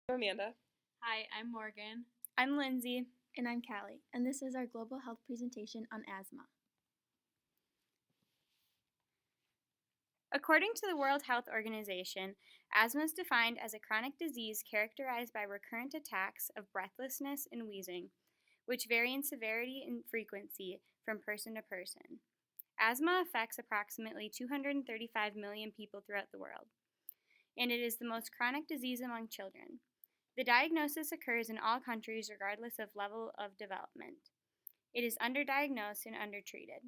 I'm Amanda. Hi, I'm Morgan. I'm Lindsay. And I'm Callie, and this is our global health presentation on asthma. According to the World Health Organization, asthma is defined as a chronic disease characterized by recurrent attacks of breathlessness and wheezing, which vary in severity and frequency from person to person. Asthma affects approximately 235 million people throughout the world, and it is the most chronic disease among children. The diagnosis occurs in all countries regardless of level of development. It is underdiagnosed and undertreated.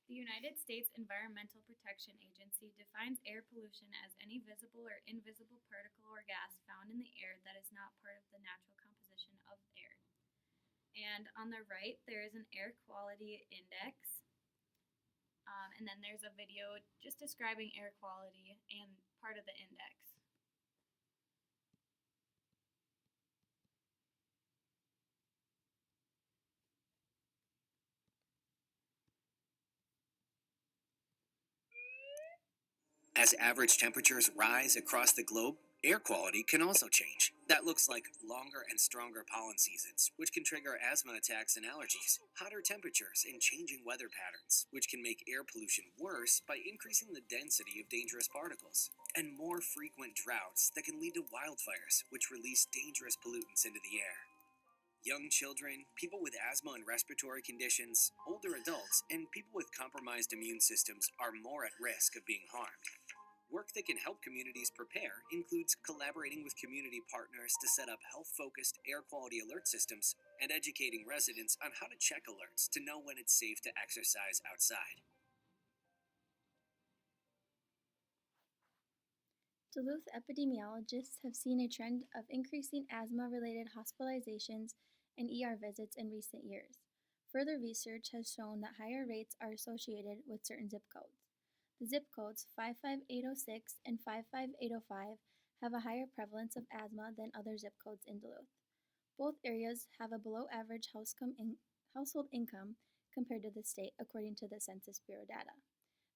The United States Environmental Protection Agency defines air pollution as any visible or invisible particle or gas found in the air that is not part of the natural composition of air. And on the right, there is an air quality index. And then there's a video just describing air quality and part of the index. As average temperatures rise across the globe, air quality can also change. That looks like longer and stronger pollen seasons, which can trigger asthma attacks and allergies, hotter temperatures, and changing weather patterns, which can make air pollution worse by increasing the density of dangerous particles, and more frequent droughts that can lead to wildfires, which release dangerous pollutants into the air. Young children, people with asthma and respiratory conditions, older adults, and people with compromised immune systems are more at risk of being harmed. Work that can help communities prepare includes collaborating with community partners to set up health-focused air quality alert systems and educating residents on how to check alerts to know when it's safe to exercise outside. Duluth epidemiologists have seen a trend of increasing asthma-related hospitalizations and ER visits in recent years. Further research has shown that higher rates are associated with certain zip codes. The zip codes 55806 and 55805 have a higher prevalence of asthma than other zip codes in Duluth. Both areas have a below average household income compared to the state, according to the Census Bureau data.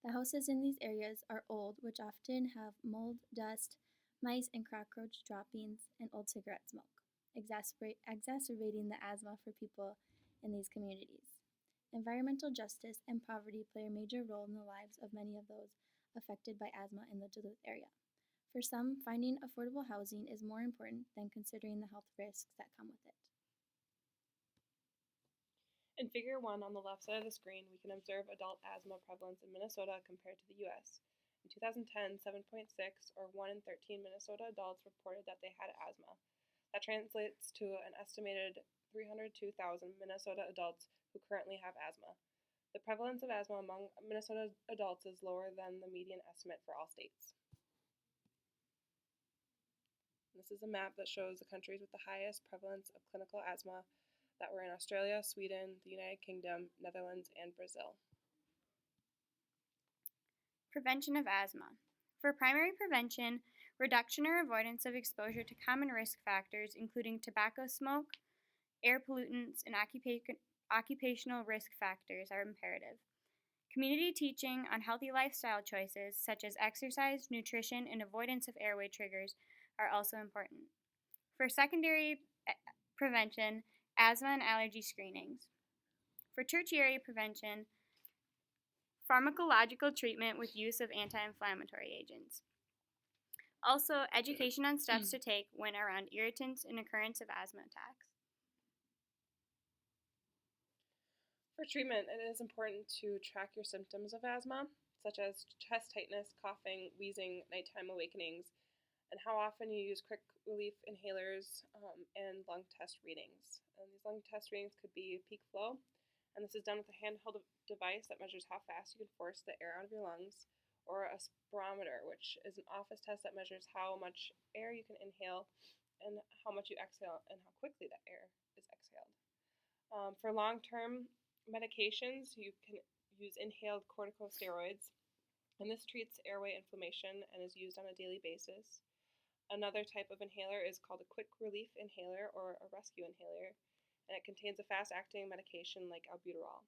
The houses in these areas are old, which often have mold, dust, mice, and cockroach droppings, and old cigarette smoke, exacerbating the asthma for people in these communities. Environmental justice and poverty play a major role in the lives of many of those affected by asthma in the Duluth area. For some, finding affordable housing is more important than considering the health risks that come with it. In Figure 1 on the left side of the screen, we can observe adult asthma prevalence in Minnesota compared to the U.S. In 2010, 7.6 or 1 in 13 Minnesota adults reported that they had asthma. That translates to an estimated 302,000 Minnesota adults who currently have asthma. The prevalence of asthma among Minnesota adults is lower than the median estimate for all states. This is a map that shows the countries with the highest prevalence of clinical asthma that were in Australia, Sweden, the United Kingdom, Netherlands, and Brazil. Prevention of asthma. For primary prevention, reduction or avoidance of exposure to common risk factors, including tobacco smoke, air pollutants, and occupational risk factors, are imperative. Community teaching on healthy lifestyle choices, such as exercise, nutrition, and avoidance of airway triggers, are also important. For secondary prevention, asthma and allergy screenings. For tertiary prevention, pharmacological treatment with use of anti-inflammatory agents. Also, education on steps to take when around irritants and occurrence of asthma attacks. For treatment, it is important to track your symptoms of asthma, such as chest tightness, coughing, wheezing, nighttime awakenings, and how often you use quick relief inhalers and lung test readings. And these lung test readings could be peak flow, and this is done with a handheld device that measures how fast you can force the air out of your lungs, or a spirometer, which is an office test that measures how much air you can inhale and how much you exhale and how quickly that air is exhaled. For long-term medications, you can use inhaled corticosteroids, and this treats airway inflammation and is used on a daily basis. Another type of inhaler is called a quick relief inhaler or a rescue inhaler, and it contains a fast-acting medication like albuterol.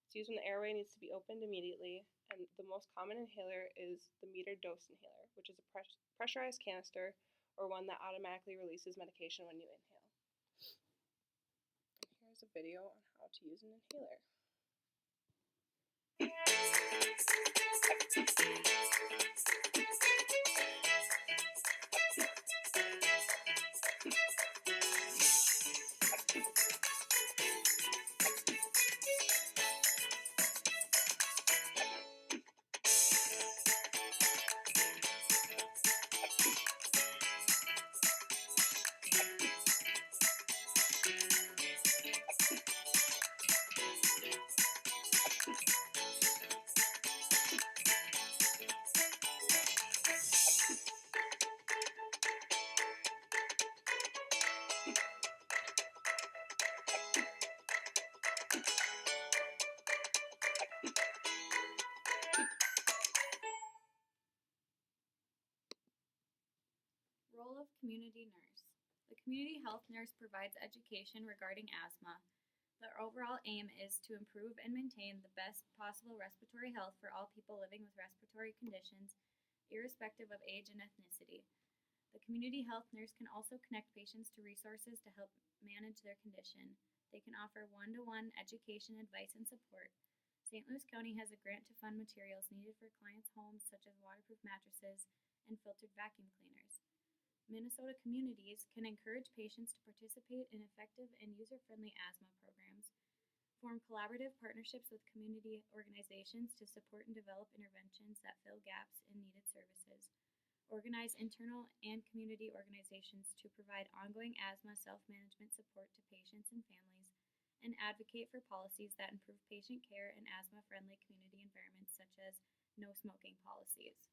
It's used when the airway needs to be opened immediately, and the most common inhaler is the metered dose inhaler. which is a pressurized canister, or one that automatically releases medication when you inhale. Here's a video on how to use an inhaler. Role of community nurse. The community health nurse provides education regarding asthma. The overall aim is to improve and maintain the best possible respiratory health for all people living with respiratory conditions, irrespective of age and ethnicity. The community health nurse can also connect patients to resources to help manage their condition. They can offer one-to-one education, advice, and support. St. Louis County has a grant to fund materials needed for clients' homes, such as waterproof mattresses and filtered vacuum cleaners. Minnesota communities can encourage patients to participate in effective and user-friendly asthma programs, form collaborative partnerships with community organizations to support and develop interventions that fill gaps in needed services, organize internal and community organizations to provide ongoing asthma self-management support to patients and families, and advocate for policies that improve patient care and asthma-friendly community environments such as no smoking policies.